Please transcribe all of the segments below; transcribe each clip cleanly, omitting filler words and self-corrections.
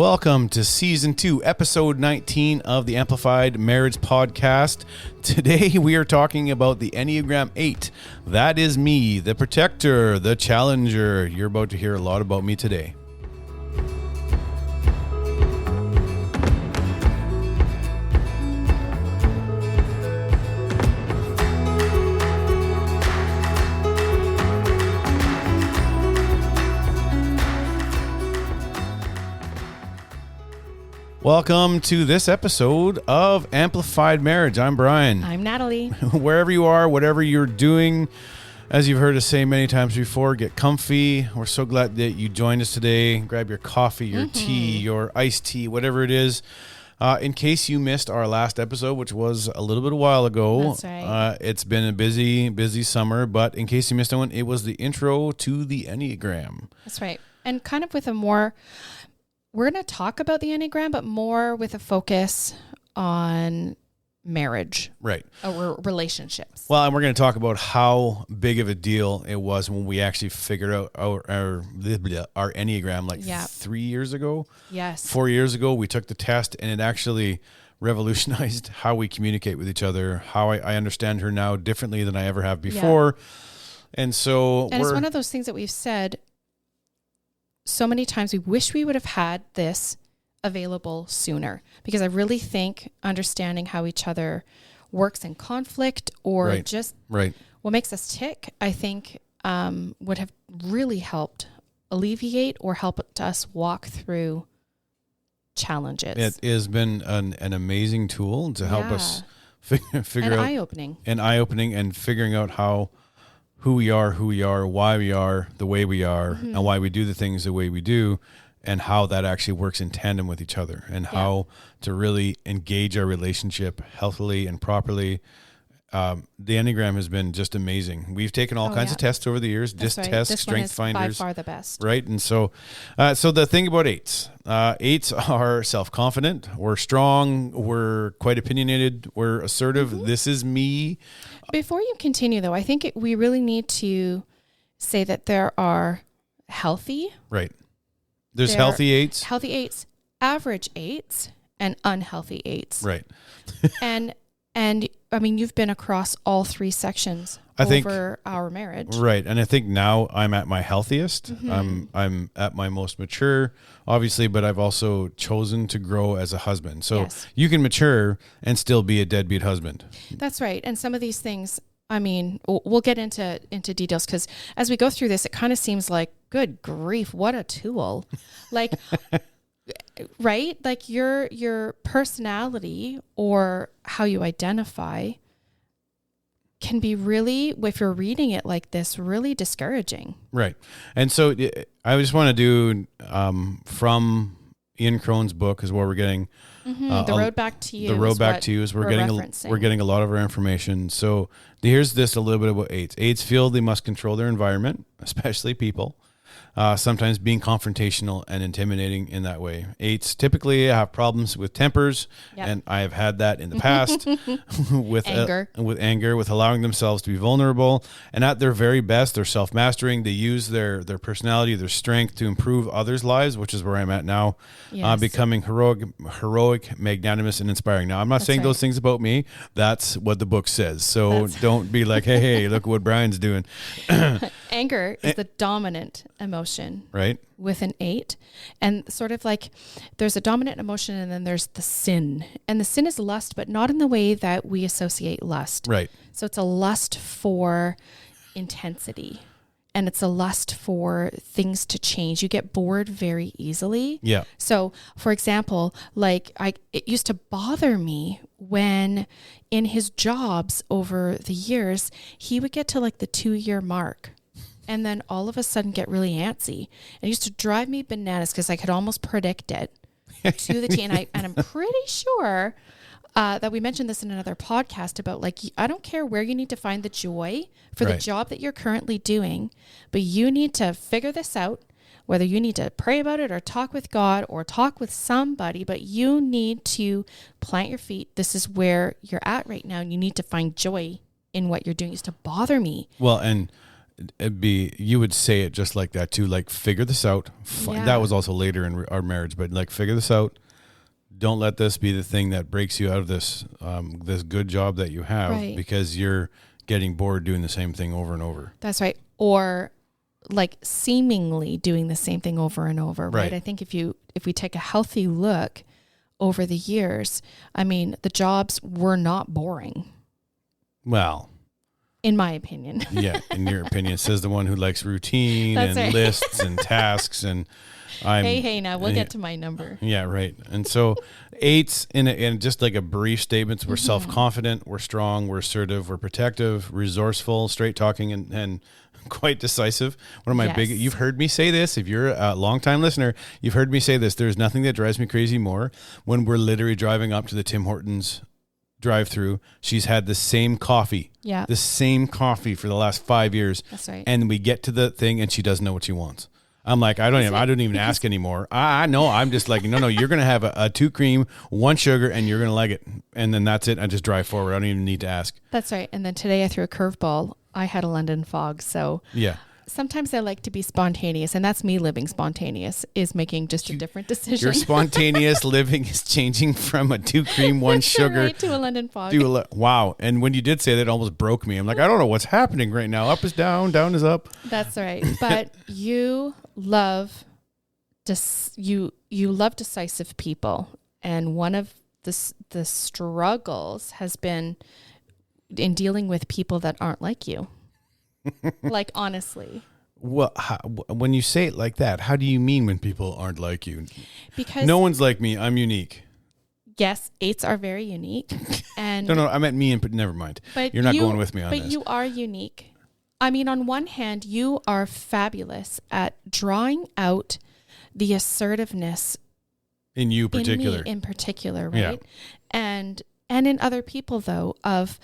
Welcome to Season 2, Episode 19 of the Amplified Marriage Podcast. Today we are talking about the Enneagram 8. That is me, the protector, the challenger. You're about to hear a lot about me today. Welcome to this episode of Amplified Marriage. I'm Brian. I'm Natalie. Wherever you are, whatever you're doing, as you've heard us say many times before, get comfy. We're so glad that you joined us today. Grab your coffee, your tea, your iced tea, whatever it is. In case you missed our last episode, which was a little bit a while ago. That's right. It's been a busy summer, but in case you missed one, it was the intro to the Enneagram. That's right. And kind of with a more... We're going to talk about the Enneagram, but more with a focus on marriage. Right. Or relationships. Well, and we're going to talk about how big of a deal it was when we actually figured out our Enneagram 3 years ago. Yes. 4 years ago, we took the test and it actually revolutionized how we communicate with each other, how I understand her now differently than I ever have before. Yeah. And so it's one of those things that we've said so many times. We wish we would have had this available sooner, because I really think understanding how each other works in conflict or what makes us tick, I think would have really helped alleviate or helped us walk through challenges. It has been an amazing tool to help us figure out eye-opening and figuring out who we are, why we are the way we are, and why we do the things the way we do, and how that actually works in tandem with each other, and how to really engage our relationship healthily and properly. The Enneagram has been just amazing. We've taken all kinds of tests over the years, tests, strength finders. By far the best. Right. And so the thing about eights are self-confident, we're strong, we're quite opinionated, we're assertive. This is me. Before you continue, though, I think we really need to say that there are healthy. Right. There's healthy eights. Healthy eights, average eights, and unhealthy eights. Right. and I mean, you've been across all three sections over our marriage. Right. And I think now I'm at my healthiest. I'm at my most mature, obviously, but I've also chosen to grow as a husband. So you can mature and still be a deadbeat husband. That's right. And some of these things, I mean, we'll get into details, because as we go through this, it kind of seems like, good grief, what a tool. Like, right? Like your personality or how you identify can be really, if you're reading it like this, really discouraging. Right. And so I just want to do from Ian Crone's book is where we're getting the road back to you. The road back to you is we're getting a lot of our information. So here's this a little bit about eights. Eights feel they must control their environment, especially people. Sometimes being confrontational and intimidating in that way. Eights typically have problems with tempers, and I have had that in the past with anger, with allowing themselves to be vulnerable. And at their very best, they're self-mastering. They use their personality, their strength to improve others' lives, which is where I'm at now, becoming heroic, magnanimous, and inspiring. Now, I'm not saying those things about me. That's what the book says. So don't be like, hey, look what Brian's doing. Anger is the dominant emotion, right? With an 8, and sort of like there's a dominant emotion, and then there's the sin, and the sin is lust, but not in the way that we associate lust. Right. So it's a lust for intensity, and it's a lust for things to change. You get bored very easily. Yeah. So, for example, it used to bother me when in his jobs over the years, he would get to like the 2-year mark, and then all of a sudden get really antsy. It used to drive me bananas, because I could almost predict it to the T. And I'm pretty sure that we mentioned this in another podcast about, like, I don't care where you need to find the joy for the job that you're currently doing, but you need to figure this out, whether you need to pray about it or talk with God or talk with somebody, but you need to plant your feet. This is where you're at right now, and you need to find joy in what you're doing. It used to bother me. Well, and you would say it just like that too. Like, figure this out. That was also later in our marriage, but like, figure this out. Don't let this be the thing that breaks you out of this, this good job that you have, because you're getting bored doing the same thing over and over. That's right. Or like seemingly doing the same thing over and over. Right. I think if we take a healthy look over the years, I mean, the jobs were not boring. Well, in my opinion. Yeah, in your opinion, says the one who likes routine and lists and tasks. And hey, now we'll get to my number. Yeah, right. And so 8s, in just like a brief statement, we're self-confident, we're strong, we're assertive, we're protective, resourceful, straight talking, and quite decisive. One of my big, you've heard me say this. If you're a longtime listener, you've heard me say this. There's nothing that drives me crazy more when we're literally driving up to the Tim Hortons drive-through. She's had the same coffee. Yeah. The same coffee for the last 5 years. That's right. And we get to the thing and she doesn't know what she wants. I'm like, I don't even ask anymore. I know. I'm just like, no, you're going to have a 2 cream, 1 sugar, and you're going to like it. And then that's it. I just drive forward. I don't even need to ask. That's right. And then today I threw a curveball. I had a London fog. So yeah. Sometimes I like to be spontaneous, and that's me living spontaneous, is making just a different decision. Your spontaneous living is changing from a 2 cream, 1 sugar to a London fog. Wow. And when you did say that, it almost broke me. I'm like, I don't know what's happening right now. Up is down, down is up. That's right. But you love you love decisive people, and one of the struggles has been in dealing with people that aren't like you. Like, honestly. Well, when you say it like that, how do you mean when people aren't like you? Because no one's like me. I'm unique. Yes, 8s are very unique. And no, I meant me, but never mind. But you're not going with me on this. But you are unique. I mean, on one hand, you are fabulous at drawing out the assertiveness in you particular. In particular, right? Yeah. And in other people, though, of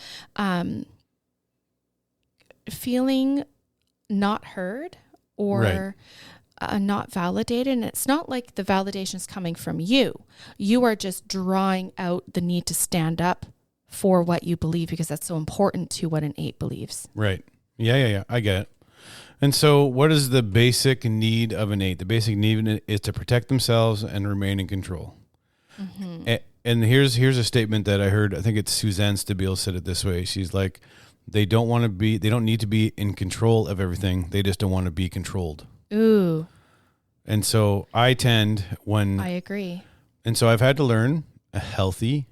feeling not heard or not validated. And it's not like the validation is coming from you. You are just drawing out the need to stand up for what you believe, because that's so important to what an 8 believes. Right. Yeah. I get it. And so what is the basic need of an 8? The basic need is to protect themselves and remain in control. Mm-hmm. And here's a statement that I heard. I think it's Suzanne Stabile said it this way. She's like, they don't need to be in control of everything. They just don't want to be controlled. Ooh. And so I agree. And so I've had to learn a healthy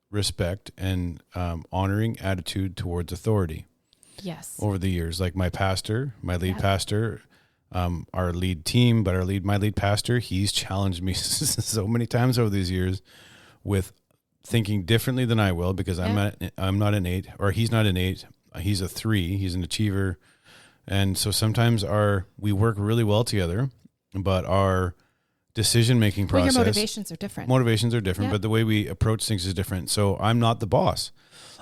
respect and honoring attitude towards authority. Yes. Over the years, like my pastor, my lead pastor, our lead team, but my lead pastor, he's challenged me so many times over these years with thinking differently than I will, because I'm not an 8, or he's not an 8. He's a 3. He's an achiever. And so sometimes we work really well together, but our decision-making process. Your motivations are different. But the way we approach things is different. So I'm not the boss.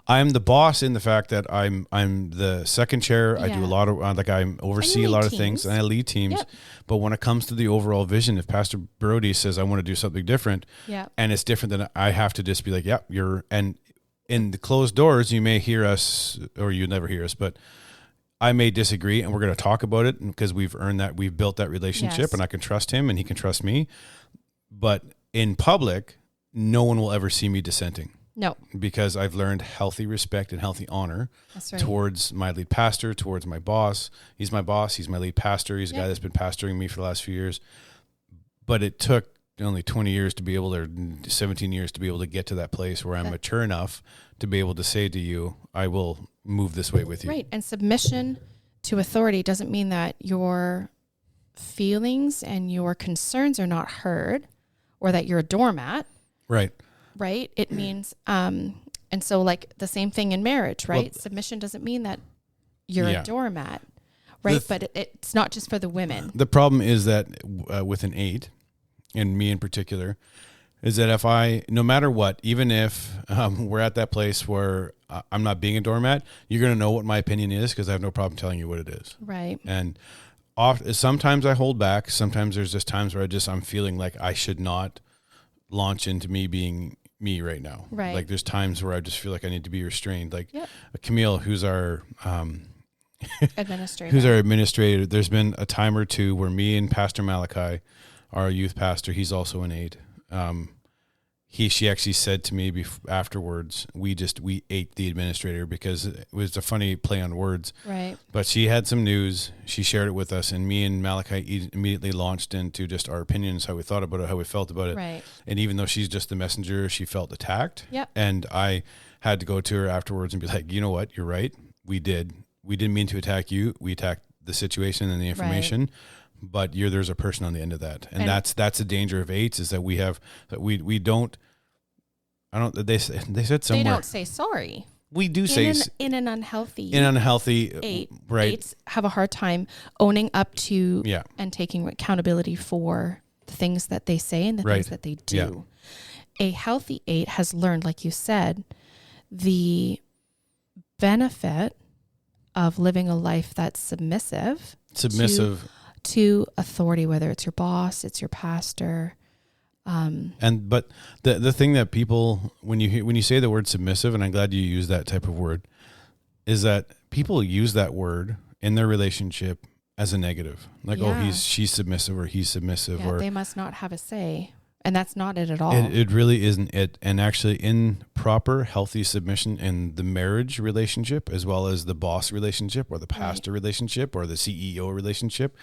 I'm the boss in the fact that I'm the second chair. Yeah. I do a lot of I oversee a lot of things, and I lead teams. Yep. But when it comes to the overall vision, if Pastor Brody says I want to do something different, and it's different, then I have to just be like, and in the closed doors, you may hear us, or you never hear us, but I may disagree, and we're going to talk about it because we've earned that, we've built that relationship, and I can trust him, and he can trust me. But in public, no one will ever see me dissenting. No. Because I've learned healthy respect and healthy honor towards my lead pastor, towards my boss. He's my boss. He's my lead pastor. He's a guy that's been pastoring me for the last few years. But it took only 20 years to be able to, 17 years to be able to get to that place where I'm mature enough to be able to say to you, I will move this way with you. Right. And submission to authority doesn't mean that your feelings and your concerns are not heard, or that you're a doormat. Right. Right. It means, and so like the same thing in marriage, right? Well, submission doesn't mean that you're a doormat, right? But it's not just for the women. The problem is that with an 8, and me in particular, is that if no matter what, even if we're at that place where I'm not being a doormat, you're going to know what my opinion is, because I have no problem telling you what it is. Right. And sometimes I hold back. Sometimes there's just times where I'm feeling like I should not launch into me being me right now. Right. Like there's times where I just feel like I need to be restrained. Like Camille, who's our administrator. Who's our administrator. There's been a time or two where me and Pastor Malachi, our youth pastor, he's also an 8. She actually said to me afterwards, we ate the administrator because it was a funny play on words. Right. But she had some news. She shared it with us, and me and Malachi immediately launched into just our opinions, how we thought about it, how we felt about it. Right. And even though she's just the messenger, she felt attacked. Yep. And I had to go to her afterwards and be like, you know what? You're right. We didn't mean to attack you. We attacked the situation and the information. Right. But there's a person on the end of that. And that's the danger of 8s, is that we don't, they said somewhere. They don't say sorry. We do say in an unhealthy 8, right. 8s have a hard time owning up to and taking accountability for the things that they say and the things that they do. Yeah. A healthy 8 has learned, like you said, the benefit of living a life that's submissive to authority, whether it's your boss, it's your pastor. But the thing that people, when you say the word submissive, and I'm glad you use that type of word, is that people use that word in their relationship as a negative. Like, she's submissive or he's submissive, or they must not have a say. And that's not it at all. It really isn't it. And actually, in proper, healthy submission in the marriage relationship, as well as the boss relationship or the pastor relationship or the CEO relationship,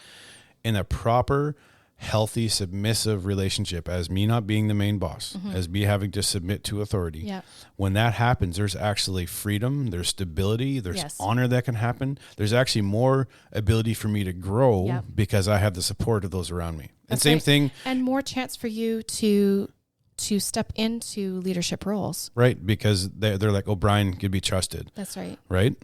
in a proper, healthy, submissive relationship, as me not being the main boss, as me having to submit to authority, when that happens, there's actually freedom, there's stability, there's honor that can happen. There's actually more ability for me to grow because I have the support of those around me. That's and same thing. And more chance for you to step into leadership roles. Right, because they're like, oh, Brian could be trusted. That's right. Right?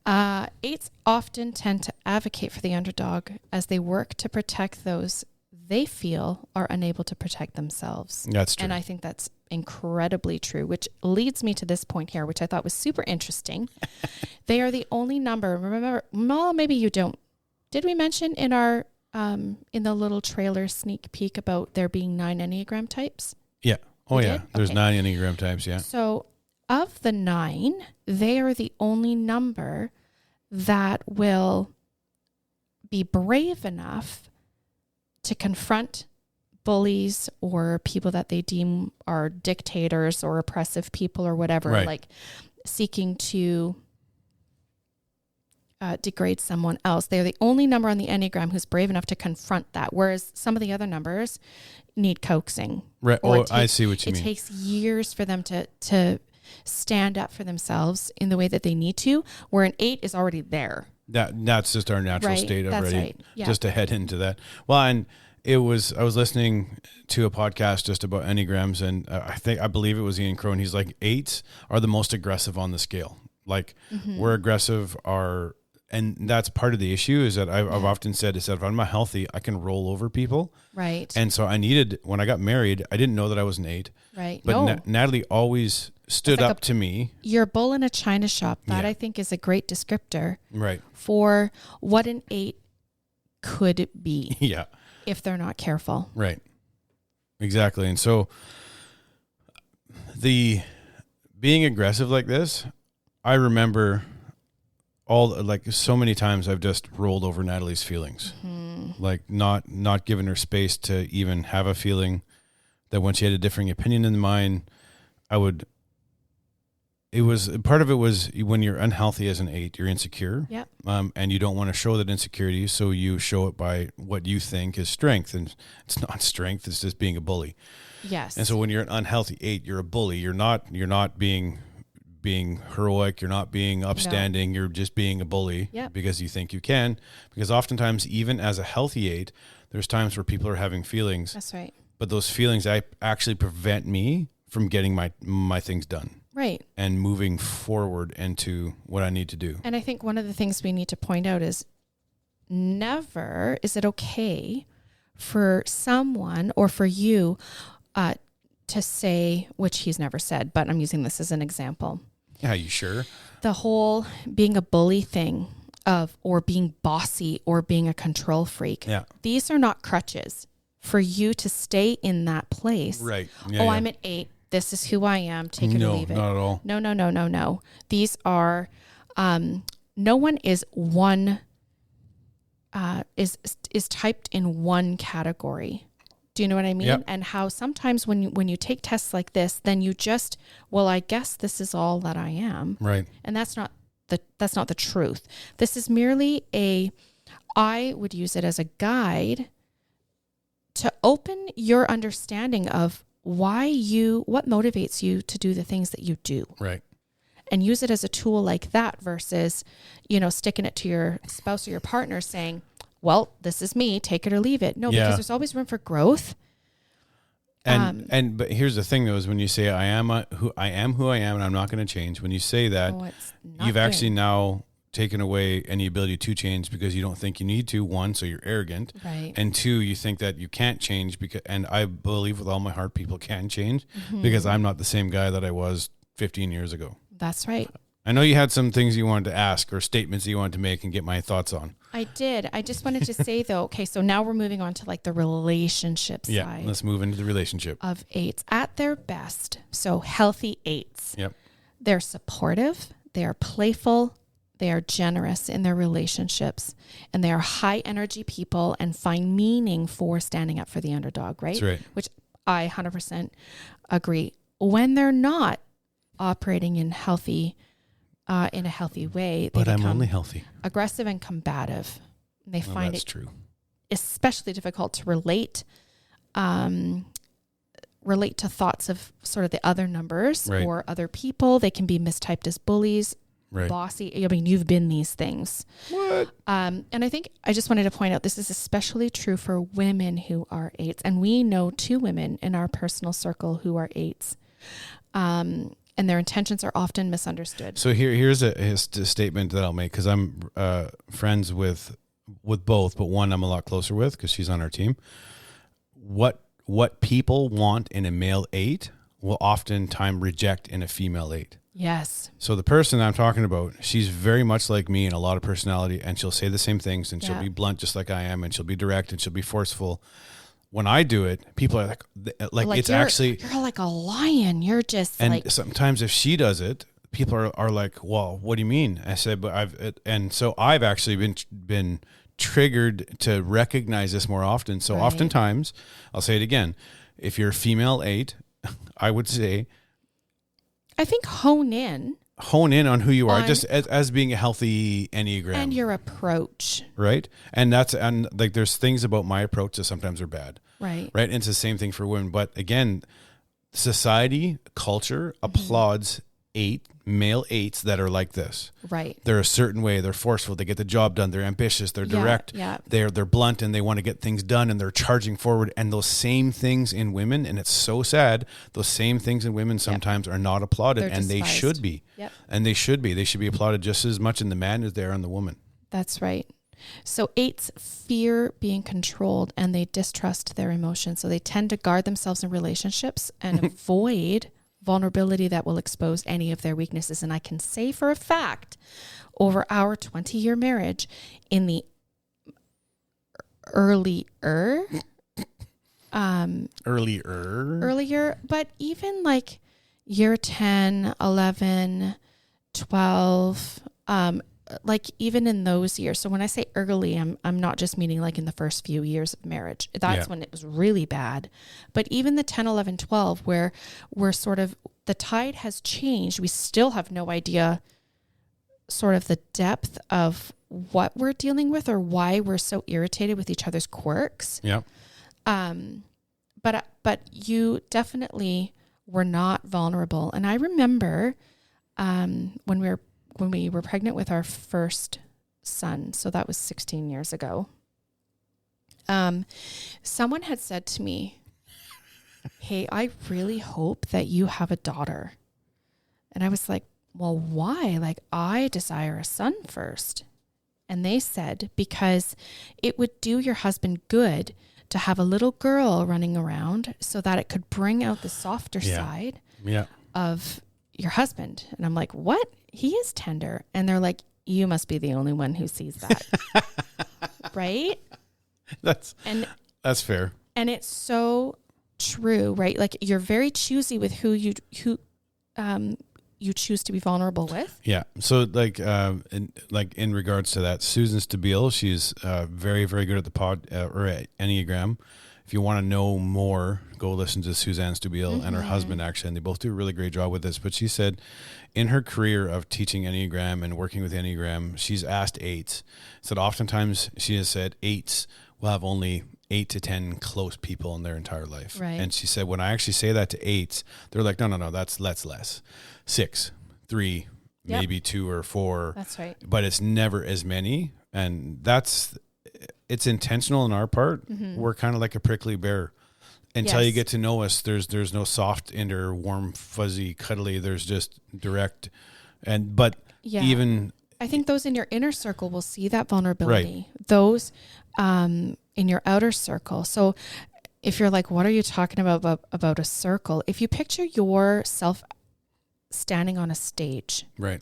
8s often tend to advocate for the underdog as they work to protect those they feel are unable to protect themselves. That's true. And I think that's incredibly true, which leads me to this point here, which I thought was super interesting. They are the only number. Remember, well, maybe you don't. Did we mention in our in the little trailer sneak peek about there being 9 Enneagram types? Yeah. Oh, yeah. There's 9 Enneagram types, yeah. So of the 9, they are the only number that will be brave enough to confront bullies or people that they deem are dictators or oppressive people or whatever, like seeking to degrade someone else. They're the only number on the Enneagram who's brave enough to confront that, whereas some of the other numbers need coaxing. Right. I see what you mean. It takes years for them to stand up for themselves in the way that they need to, where an 8 is already there. That's just our natural state already. Right. Yeah. Just to head into that. Well, and I was listening to a podcast just about Enneagrams, and I believe it was Ian Crow, and he's like, 8s are the most aggressive on the scale. Like we're aggressive, and that's part of the issue is that I've often said is that if I'm not healthy, I can roll over people. Right. And so when I got married, I didn't know that I was an 8. Right. But Natalie always stood up to me. You're a bull in a china shop. That I think is a great descriptor. Right. For what an 8 could be. Yeah. If they're not careful. Right. Exactly. And so the being aggressive like this, I remember so many times I've just rolled over Natalie's feelings, like not giving her space to even have a feeling. That when she had a differing opinion than mine, part of it was when you're unhealthy as an 8, you're insecure. Yep. And you don't want to show that insecurity. So you show it by what you think is strength, and it's not strength. It's just being a bully. Yes. And so when you're an unhealthy 8, you're a bully. You're not being heroic. You're not being upstanding. No. You're just being a bully because you think you can. Because oftentimes, even as a healthy 8, there's times where people are having feelings. That's right. But those feelings actually prevent me from getting my things done. Right. And moving forward into what I need to do. And I think one of the things we need to point out is never is it okay for someone or for you to say, which he's never said, but I'm using this as an example. Yeah, you sure? The whole being a bully thing or being bossy or being a control freak. Yeah. These are not crutches for you to stay in that place. Right. Yeah, I'm at 8. This is who I am. Take it or leave it. No, not at all. No. These are no one is one, is typed in one category. Do you know what I mean? Yep. And how sometimes when you take tests like this, then you just, well, I guess this is all that I am. Right. And that's not the truth. This is merely I would use it as a guide to open your understanding of what motivates you to do the things that you do. Right. And use it as a tool like that versus, sticking it to your spouse or your partner saying, well, this is me, take it or leave it. No, because there's always room for growth. But here's the thing though, is when you say I am who I am and I'm not going to change, when you say that, you've actually now taken away any ability to change because you don't think you need to. One, so you're arrogant. Right. And two, you think that you can't change and I believe with all my heart people can change because I'm not the same guy that I was 15 years ago. That's right. I know you had some things you wanted to ask or statements you wanted to make and get my thoughts on. I did. I just wanted to say though, okay, so now we're moving on to like the relationship side. Yeah, let's move into the relationship. Of 8s at their best. So healthy 8s. Yep. They're supportive, they are playful, they are generous in their relationships, and they are high energy people and find meaning for standing up for the underdog, right? That's right. Which I 100% agree. When they're not operating in a healthy way, they I'm only healthy, aggressive and combative. They find it true, especially difficult to relate to thoughts of sort of the other numbers or other people. They can be mistyped as bullies, bossy. I mean, you've been these things. What? And I think I just wanted to point out this is especially true for women who are 8s, and we know 2 women in our personal circle who are 8s. And their intentions are often misunderstood. So here's a statement that I'll make because I'm friends with both, but one I'm a lot closer with because she's on our team. What people want in a male 8 will oftentimes reject in a female 8. Yes. So the person I'm talking about, she's very much like me in a lot of personality, and she'll say the same things, and she'll be blunt just like I am, and she'll be direct, and she'll be forceful. When I do it, people are like it's actually... You're like a lion. You're just and sometimes if she does it, people are like, well, what do you mean? I said, but I've actually been triggered to recognize this more often. So oftentimes, I'll say it again, if you're a female 8, I would say... I think hone in on who you are, just as being a healthy Enneagram. And your approach. Right? And there's things about my approach that sometimes are bad. Right. Right? And it's the same thing for women. But again, society, culture applauds male 8s that are like this. Right. They're a certain way. They're forceful. They get the job done. They're ambitious. They're direct. Yeah. They're blunt and they want to get things done and they're charging forward. And those same things in women, and it's so sad, those same things in women sometimes are not applauded. They're and despised. They should be. Yep. And they should be. They should be applauded just as much in the man as they are in the woman. That's right. So 8s fear being controlled and they distrust their emotions. So they tend to guard themselves in relationships and avoid vulnerability that will expose any of their weaknesses. And I can say for a fact, over our 20-year marriage, in the earlier, but even like year 10, 11, 12, like even in those years. So when I say early, I'm not just meaning like in the first few years of marriage. That's when it was really bad. But even the 10, 11, 12, where we're sort of, the tide has changed. We still have no idea sort of the depth of what we're dealing with or why we're so irritated with each other's quirks. Yeah. But you definitely were not vulnerable. And I remember when we were pregnant with our first son, so that was 16 years ago, someone had said to me, hey, I really hope that you have a daughter. And I was like, well, why? Like, I desire a son first. And they said, because it would do your husband good to have a little girl running around so that it could bring out the softer side of your husband. And I'm like, what? He is tender. And they're like, you must be the only one who sees that. Right? That's fair. And it's so true, right? Like, you're very choosy with who you you choose to be vulnerable with. Yeah. So in regards to that, Susan Stabile, she's very, very good at the or at Enneagram. If you want to know more, go listen to Suzanne Stabile and her husband, actually, and they both do a really great job with this. But she said in her career of teaching Enneagram and working with Enneagram, she's asked 8s. So oftentimes she has said 8s will have only 8 to 10 close people in their entire life. Right. And she said, when I actually say that to 8s, they're like, no, that's less. 6, 3, maybe 2 or 4. That's right. But it's never as many. And it's intentional on our part. We're kind of like a prickly bear. Until you get to know us, there's no soft, inner, warm, fuzzy, cuddly. There's just direct. Even I think those in your inner circle will see that vulnerability. Right. Those in your outer circle. So if you're like, what are you talking about a circle? If you picture yourself standing on a stage, right?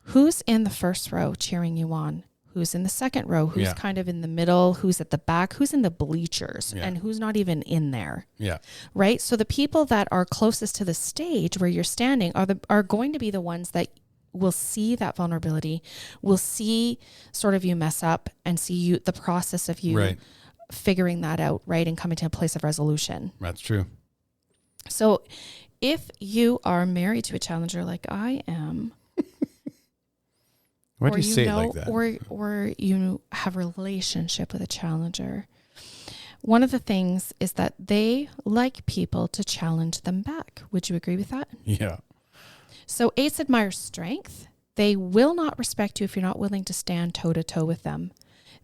Who's in the first row cheering you on? Who's in the second row? Who's kind of in the middle? Who's at the back? Who's in the bleachers? And who's not even in there? Yeah. Right? So the people that are closest to the stage where you're standing are going to be the ones that will see that vulnerability, will see sort of you mess up and see the process of you figuring that out, right? And coming to a place of resolution. That's true. So if you are married to a challenger like I am, why do you say it like that? Or you have a relationship with a challenger. One of the things is that they like people to challenge them back. Would you agree with that? Yeah. So 8s admire strength. They will not respect you if you're not willing to stand toe-to-toe with them.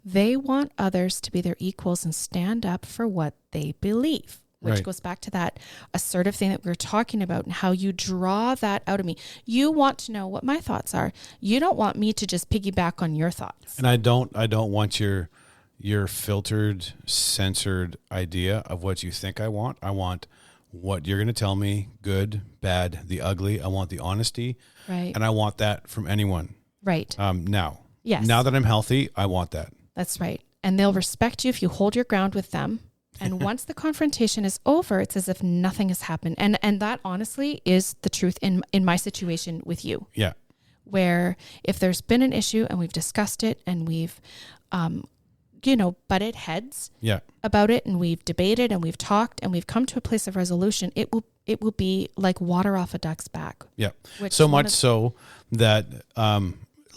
They want others to be their equals and stand up for what they believe. Which goes back to that assertive thing that we were talking about and how you draw that out of me. You want to know what my thoughts are. You don't want me to just piggyback on your thoughts. And I don't want your filtered, censored idea of what you think I want. I want what you're going to tell me, good, bad, the ugly. I want the honesty. Right. And I want that from anyone. Right. Now. Yes. Now that I'm healthy, I want that. That's right. And they'll respect you if you hold your ground with them. And once the confrontation is over, it's as if nothing has happened. And that honestly is the truth in my situation with you. Yeah. Where if there's been an issue and we've discussed it and we've, butted heads about it and we've debated and we've talked and we've come to a place of resolution, it will be like water off a duck's back. Yeah. So much so that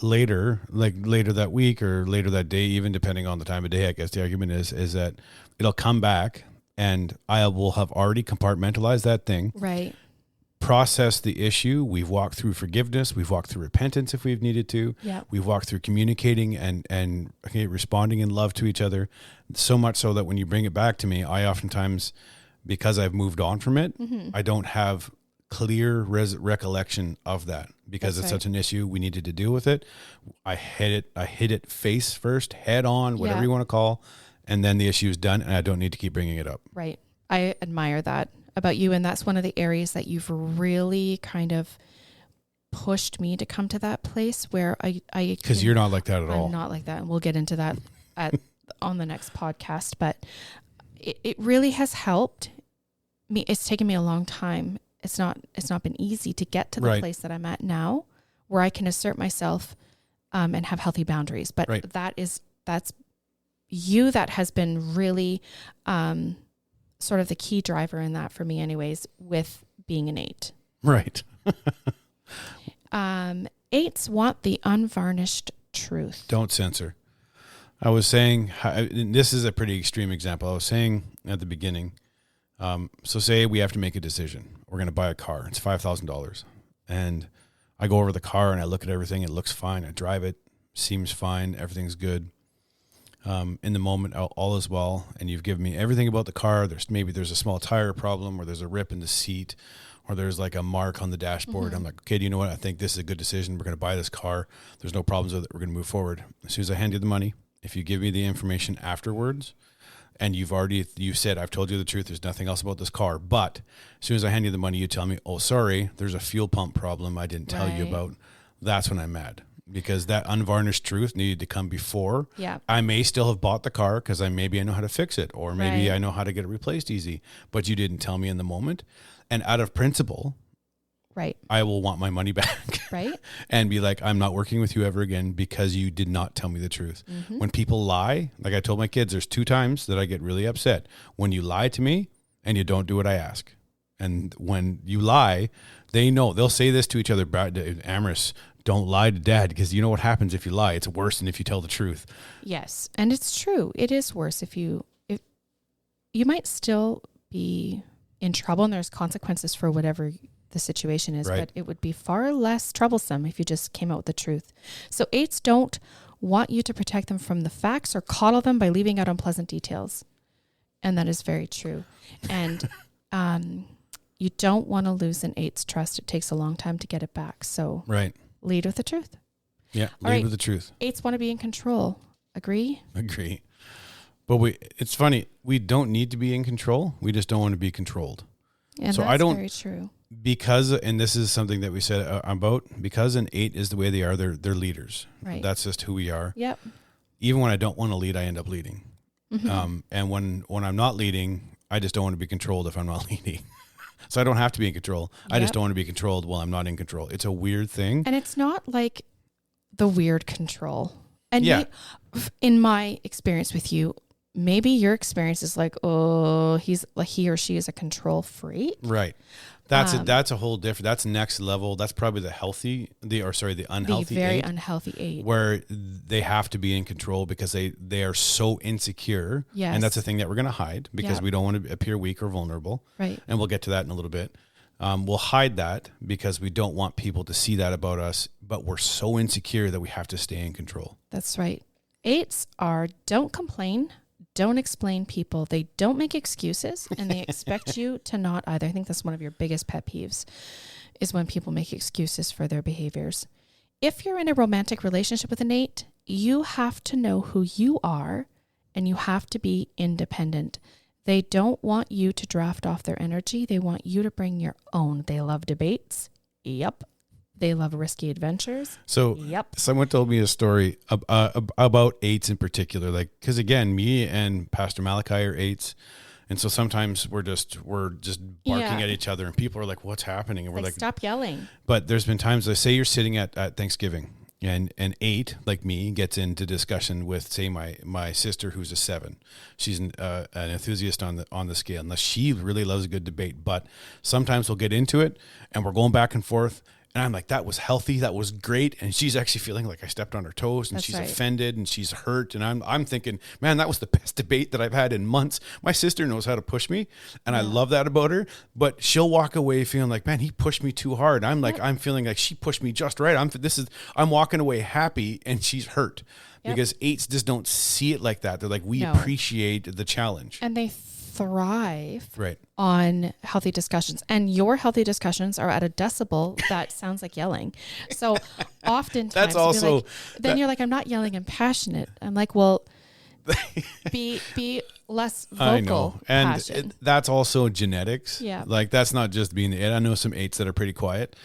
later that week or later that day, even depending on the time of day, I guess the argument is that it'll come back and I will have already compartmentalized that thing. Right. Process the issue. We've walked through forgiveness. We've walked through repentance if we've needed to. Yeah. We've walked through communicating and responding in love to each other. So much so that when you bring it back to me, I oftentimes, because I've moved on from it, I don't have clear recollection of that because it's such an issue. We needed to deal with it. I hit it face first, head on, whatever you want to call. And then the issue is done and I don't need to keep bringing it up. Right. I admire that about you. And that's one of the areas that you've really kind of pushed me to come to that place where I because you're not like that at all. I'm not like that. And we'll get into that on the next podcast, but it really has helped me. It's taken me a long time. It's not been easy to get to the place that I'm at now where I can assert myself and have healthy boundaries. But that's you that has been really sort of the key driver in that for me anyways, with being an 8. Right. 8s want the unvarnished truth. Don't censor. I was saying, this is a pretty extreme example. I was saying at the beginning, so say we have to make a decision. We're going to buy a car. It's $5,000. And I go over the car and I look at everything. It looks fine. I drive it. Seems fine. Everything's good. In the moment, all is well, and you've given me everything about the car. There's a small tire problem, or there's a rip in the seat, or there's like a mark on the dashboard. I'm like, okay, do you know what? I think this is a good decision. We're going to buy this car. There's no problems with it. We're going to move forward. As soon as I hand you the money, if you give me the information afterwards, and you said, I've told you the truth, there's nothing else about this car, but as soon as I hand you the money, you tell me, oh, sorry, there's a fuel pump problem I didn't tell you about. That's when I'm mad. Because that unvarnished truth needed to come before. Yeah. I may still have bought the car because maybe I know how to fix it, or maybe I know how to get it replaced easy, but you didn't tell me in the moment. And out of principle, Right. I will want my money back. Right. And be like, I'm not working with you ever again because you did not tell me the truth. When people lie, like I told my kids, there's 2 times that I get really upset. When you lie to me and you don't do what I ask. And when you lie, they know. They'll say this to each other. Amaris, don't lie to dad, because you know what happens if you lie. It's worse than if you tell the truth. Yes. And it's true. It is worse if you might still be in trouble and there's consequences for whatever the situation is, right. But it would be far less troublesome if you just came out with the truth. So 8s don't want you to protect them from the facts or coddle them by leaving out unpleasant details. And that is very true. And you don't want to lose an 8's trust. It takes a long time to get it back. So right. Lead with the truth. Yeah, lead with the truth. 8s want to be in control. Agree? Agree. But it's funny. We don't need to be in control. We just don't want to be controlled. And so that's very true. Because, and this is something that we said about, because an 8 is the way they are, they're leaders. Right. That's just who we are. Yep. Even when I don't want to lead, I end up leading. And when I'm not leading, I just don't want to be controlled if I'm not leading. So I don't have to be in control. Yep. I just don't want to be controlled while I'm not in control. It's a weird thing. And it's not like the weird control. And in my experience with you, maybe your experience is like, oh, he or she is a control freak. Right. That's a whole different, that's next level. That's probably the unhealthy the very 8, unhealthy 8, where they have to be in control because they are so insecure. Yes. And that's the thing that we're going to hide because we don't want to appear weak or vulnerable. Right. And we'll get to that in a little bit. We'll hide that because we don't want people to see that about us, but we're so insecure that we have to stay in control. That's right. 8s don't complain. Don't explain people. They don't make excuses, and they expect you to not either. I think that's one of your biggest pet peeves, is when people make excuses for their behaviors. If you're in a romantic relationship with an 8, you have to know who you are, and you have to be independent. They don't want you to draft off their energy. They want you to bring your own. They love debates. Yep. They love risky adventures. So someone told me a story about 8s in particular, like, because again, me and Pastor Malachi are 8s. And so sometimes we're just barking at each other and people are like, what's happening? And we're like, stop yelling. But there's been times, say you're sitting at Thanksgiving and an 8 like me gets into discussion with, say, my sister, who's a 7. She's an enthusiast on the scale, unless she really loves a good debate. But sometimes we'll get into it and we're going back and forth. And I'm like, that was healthy. That was great. And she's actually feeling like I stepped on her toes, and she's offended and she's hurt. And I'm thinking, man, that was the best debate that I've had in months. My sister knows how to push me, and I love that about her. But she'll walk away feeling like, man, he pushed me too hard. I'm like, I'm feeling like she pushed me just right. I'm walking away happy, and she's hurt because 8s just don't see it like that. They're like, we appreciate the challenge, and they thrive on healthy discussions, and your healthy discussions are at a decibel that sounds like yelling. So oftentimes that's also you're like, I'm not yelling, I'm passionate. I'm like, well, be less vocal. I know. And that's also genetics. Yeah. Like, that's not just being the 8. I know some 8s that are pretty quiet,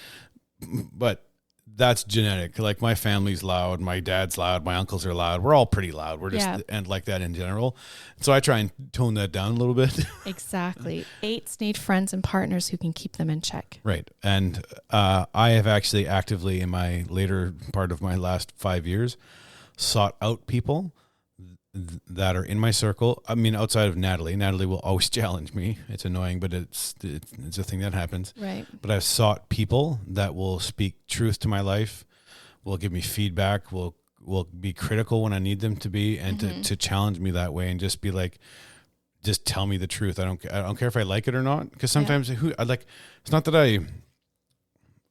but that's genetic. Like, my family's loud, my dad's loud, my uncles are loud. We're all pretty loud. We're just and like that in general. So I try and tone that down a little bit. Exactly. 8s need friends and partners who can keep them in check. Right. And I have actually actively, in my later part of my last 5 years, sought out people that are in my circle. I mean, outside of Natalie. Natalie will always challenge me. It's annoying, but it's a thing that happens. Right. But I've sought people that will speak truth to my life, will give me feedback, will be critical when I need them to be, and to challenge me that way, and just be like, just tell me the truth. I don't care if I like it or not, because sometimes it's not that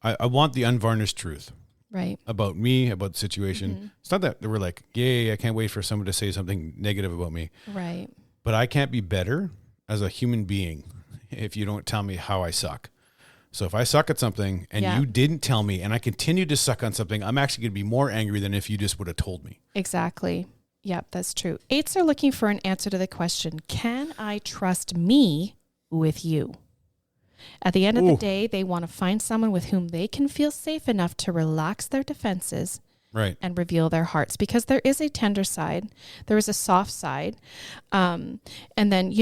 I want the unvarnished truth. Right. About me, about the situation. It's not that we're like, yay, I can't wait for someone to say something negative about me. Right. But I can't be better as a human being if you don't tell me how I suck. So if I suck at something and you didn't tell me, and I continue to suck on something, I'm actually going to be more angry than if you just would have told me. Exactly. Yep, that's true. 8s are looking for an answer to the question, can I trust me with you? At the end of the day, they want to find someone with whom they can feel safe enough to relax their defenses right, and reveal their hearts, because there is a tender side, there is a soft side. And then,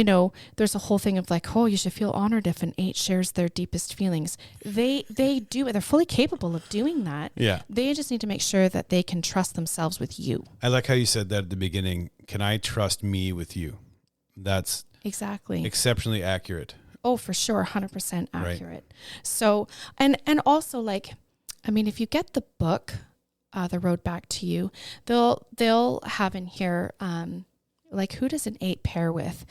there's a whole thing of like, oh, you should feel honored if an 8 shares their deepest feelings. They do. They're fully capable of doing that. Yeah. They just need to make sure that they can trust themselves with you. I like how you said that at the beginning. Can I trust me with you? That's exactly exceptionally accurate. Oh, for sure. 100% accurate. Right. So, and also like, if you get the book, The Road Back to You, they'll have in here, like, who does an 8 pair with?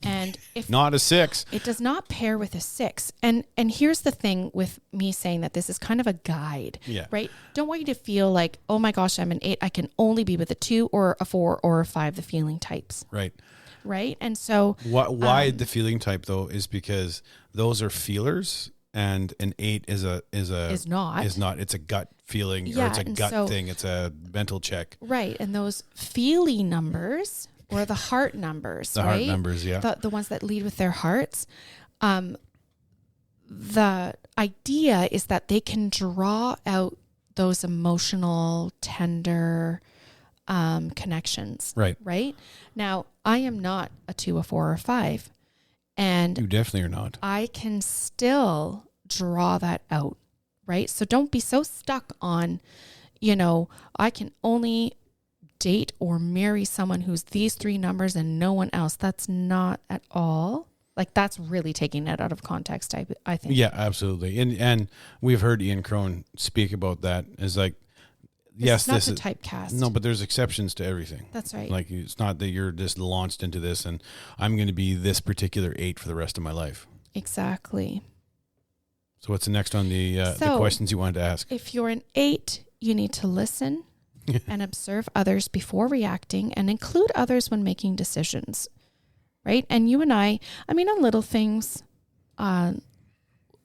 And if not a 6, it does not pair with a 6. And here's the thing with me saying that this is kind of a guide, right? Don't want you to feel like, oh my gosh, I'm an 8. I can only be with a 2 or a 4 or a 5, the feeling types. Right. Right. And so why the feeling type though is because those are feelers. And an 8 is not. It's a gut feeling, or it's a gut thing. It's a mental check. Right. And those feeling numbers, or the heart numbers, the heart numbers, the ones that lead with their hearts. The idea is that they can draw out those emotional, tender connections. Right. Right. Now, I am not a 2, a 4, or a 5. And you definitely are not. I can still draw that out, right? So don't be so stuck on, I can only date or marry someone who's these 3 numbers and no one else. That's not at all. Like, that's really taking it out of context, I think. Yeah, absolutely. And we've heard Ian Crone speak about that. Is like, yes, this is typecast. No, but there's exceptions to everything. That's right. Like, it's not that you're just launched into this and I'm going to be this particular 8 for the rest of my life. Exactly. So what's the next on the questions you wanted to ask? If you're an 8, you need to listen and observe others before reacting, and include others when making decisions. Right? And you and I on little things,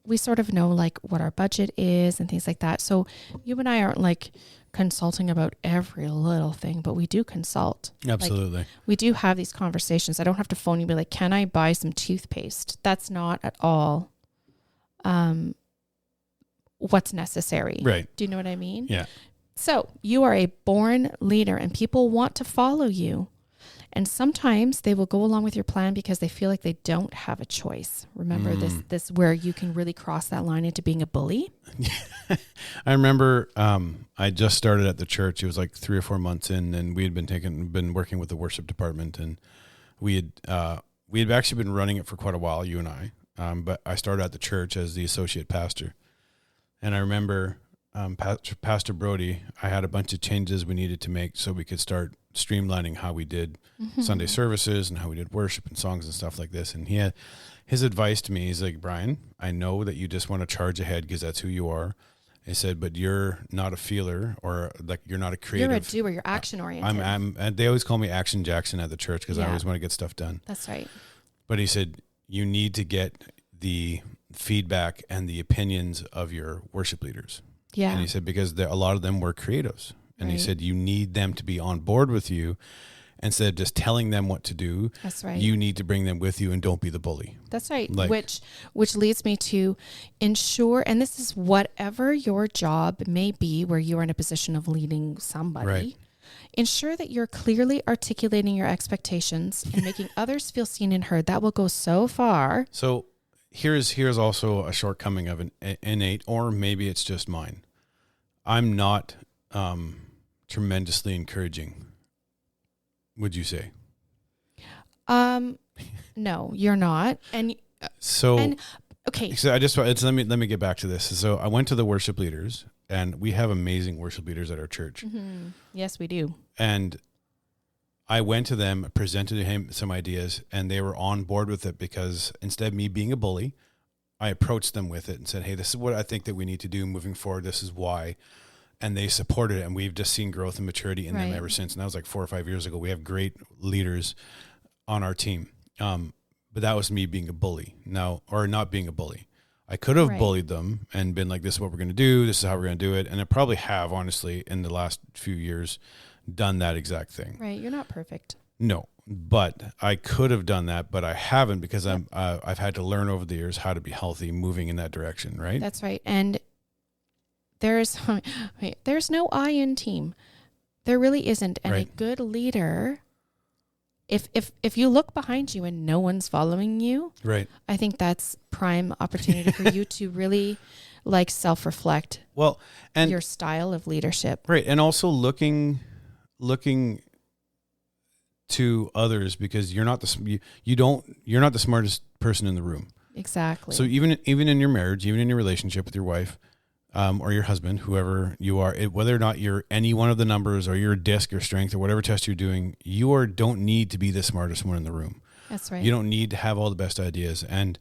we sort of know like what our budget is and things like that. So you and I aren't like consulting about every little thing, but we do consult. Absolutely. Like, we do have these conversations. I don't have to phone you and be like, can I buy some toothpaste? That's not at all what's necessary. Right. Do you know what I mean? Yeah. So you are a born leader and people want to follow you. And sometimes they will go along with your plan because they feel like they don't have a choice. Remember this where you can really cross that line into being a bully? I remember I just started at the church. It was like 3 or 4 months in, and we had been working with the worship department, and we had actually been running it for quite a while, you and I. But I started at the church as the associate pastor. And I remember Pastor Brody, I had a bunch of changes we needed to make so we could start streamlining how we did Sunday services and how we did worship and songs and stuff like this. And he had his advice to me. He's like, Brian, I know that you just want to charge ahead because that's who you are. He said, but you're not a feeler, or like you're not a creative. You're a doer. You're action oriented. And they always call me Action Jackson at the church because I always want to get stuff done. That's right. But he said, you need to get the feedback and the opinions of your worship leaders. Yeah. And he said, because a lot of them were creatives. And he said, you need them to be on board with you. Instead of just telling them what to do. That's right. You need to bring them with you and don't be the bully. That's right. Like, which leads me to ensure, and this is whatever your job may be where you're in a position of leading somebody. Right. Ensure that you're clearly articulating your expectations and making others feel seen and heard. That will go so far. So here's also a shortcoming of an 8, or maybe it's just mine. I'm not tremendously encouraging. Would you say? No, you're not. Okay. So let me get back to this. So I went to the worship leaders, and we have amazing worship leaders at our church. Mm-hmm. Yes, we do. And I went to them, presented to him some ideas, and they were on board with it because instead of me being a bully, I approached them with it and said, hey, this is what I think that we need to do moving forward. This is why. And they supported it, and we've just seen growth and maturity in them ever since. And that was like 4 or 5 years ago. We have great leaders on our team. But that was me being a bully or not being a bully. I could have bullied them and been like, this is what we're going to do. This is how we're going to do it. And I probably have, honestly, in the last few years, done that exact thing. Right. You're not perfect. No, but I could have done that, but I haven't because I've had to learn over the years how to be healthy moving in that direction. Right. That's right. And there's no I in team. There really isn't. And right. a good leader, if you look behind you and no one's following you, right. I think that's prime opportunity for you to really like self-reflect. Well, and your style of leadership. Right. And also looking to others, because you're not the smartest person in the room. Exactly. So even in your marriage, even in your relationship with your wife, or your husband, whoever you are, whether or not you're any one of the numbers or you're a disc or strength or whatever test you're doing, don't need to be the smartest one in the room. That's right. You don't need to have all the best ideas. And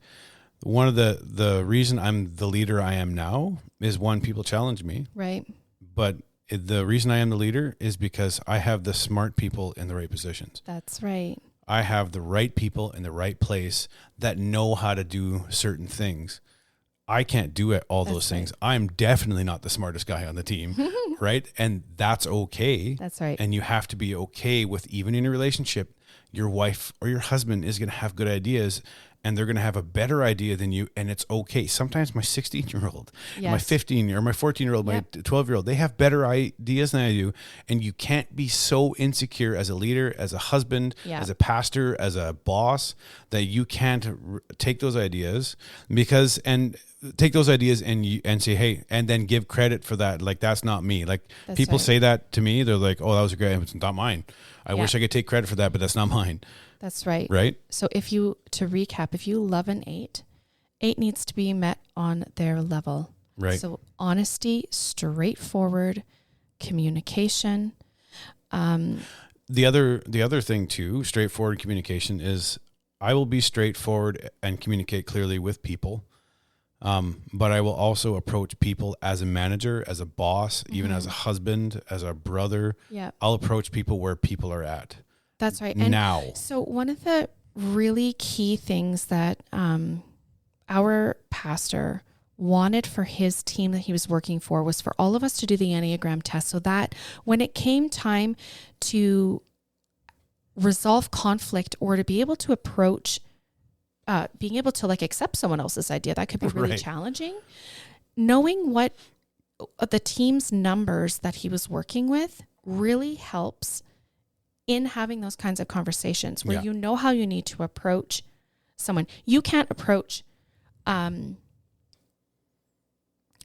one of the reason I'm the leader I am now is, one, people challenge me. Right. But the reason I am the leader is because I have the smart people in the right positions. That's right. I have the right people in the right place that know how to do certain things. I can't do all those things. Right. I'm definitely not the smartest guy on the team, right? And that's okay. That's right. And you have to be okay with, even in a relationship, your wife or your husband is going to have good ideas, and they're going to have a better idea than you, and it's okay. Sometimes my 16-year-old, yes. my 15 or my 14-year-old, my 12-year-old, they have better ideas than I do, and you can't be so insecure as a leader, as a husband, as a pastor, as a boss, that you can't take those ideas and say, hey, and then give credit for that. Like, that's not me. Like, that's people say that to me. They're like, oh, that was a great, it's not mine. I wish I could take credit for that, but that's not mine. That's right. Right. So to recap, if you love an 8 needs to be met on their level. Right. So honesty, straightforward communication. The other thing too, straightforward communication, is I will be straightforward and communicate clearly with people. But I will also approach people as a manager, as a boss, even as a husband, as a brother. Yeah. I'll approach people where people are at. That's right. And now. So one of the really key things that our pastor wanted for his team that he was working for was for all of us to do the Enneagram test, so that when it came time to resolve conflict or to be able to approach being able to like accept someone else's idea, that could be really challenging. Knowing what the team's numbers that he was working with really helps in having those kinds of conversations where you know how you need to approach someone. You can't approach a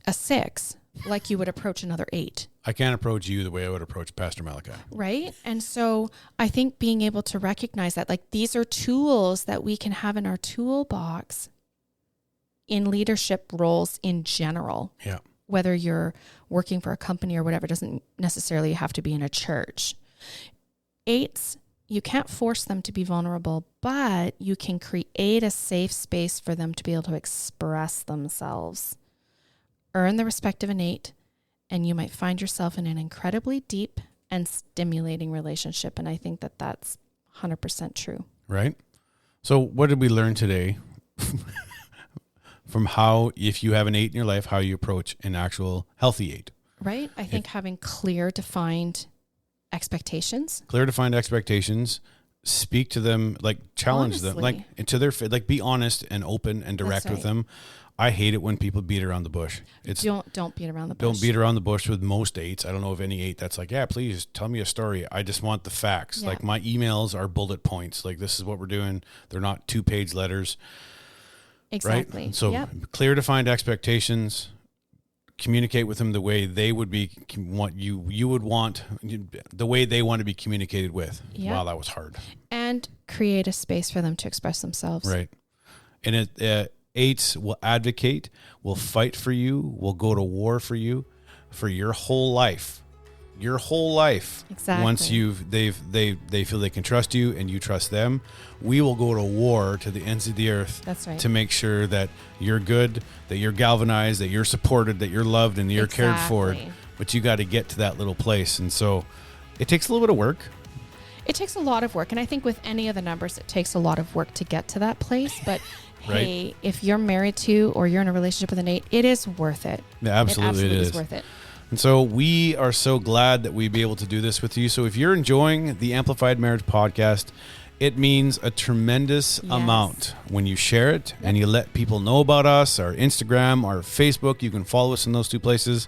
6 like you would approach another 8. I can't approach you the way I would approach Pastor Malachi. Right. And so I think being able to recognize that, like, these are tools that we can have in our toolbox in leadership roles in general. Yeah. Whether you're working for a company or whatever, doesn't necessarily have to be in a church. 8s, you can't force them to be vulnerable, but you can create a safe space for them to be able to express themselves. Earn the respect of an 8, and you might find yourself in an incredibly deep and stimulating relationship. And I think that that's 100% true. Right. So what did we learn today from how, if you have an 8 in your life, how you approach an actual healthy 8? Right. I think having clear defined expectations. Speak to them, like challenge them, like to their, like be honest and open and direct with them. I hate it when people beat around the bush. Don't beat around the bush. Don't beat around the bush with most 8s. I don't know of any 8 that's like, yeah, please tell me a story. I just want the facts. Yeah. Like, my emails are bullet points. Like, this is what we're doing. They're not 2-page letters. Exactly. Right? So clear defined expectations. Communicate with them the way they would be, what you would want, the way they want to be communicated with. Yep. Wow, that was hard. And create a space for them to express themselves. Right. And 8s will advocate, will fight for you, will go to war for you for your whole life. Your whole life. Exactly. Once they feel they can trust you and you trust them, we will go to war to the ends of the earth. That's right. To make sure that you're good, that you're galvanized, that you're supported, that you're loved, and that you're cared for. But you got to get to that little place. And so it takes a little bit of work. It takes a lot of work. And I think with any of the numbers, it takes a lot of work to get to that place. But hey, if you're married to or you're in a relationship with an 8, it is worth it. Yeah, absolutely it is worth it. And so we are so glad that we be able to do this with you. So if you're enjoying the Amplified Marriage podcast It means a tremendous amount when you share it and you let people know about us, our Instagram, our Facebook. You can follow us in those two places.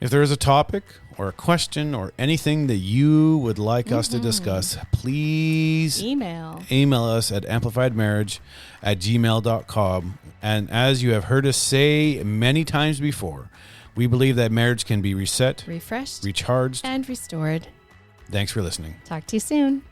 If there is a topic or a question or anything that you would like us to discuss, please email us at amplifiedmarriage@gmail.com. And as you have heard us say many times before, we believe that marriage can be reset, refreshed, recharged, and restored. Thanks for listening. Talk to you soon.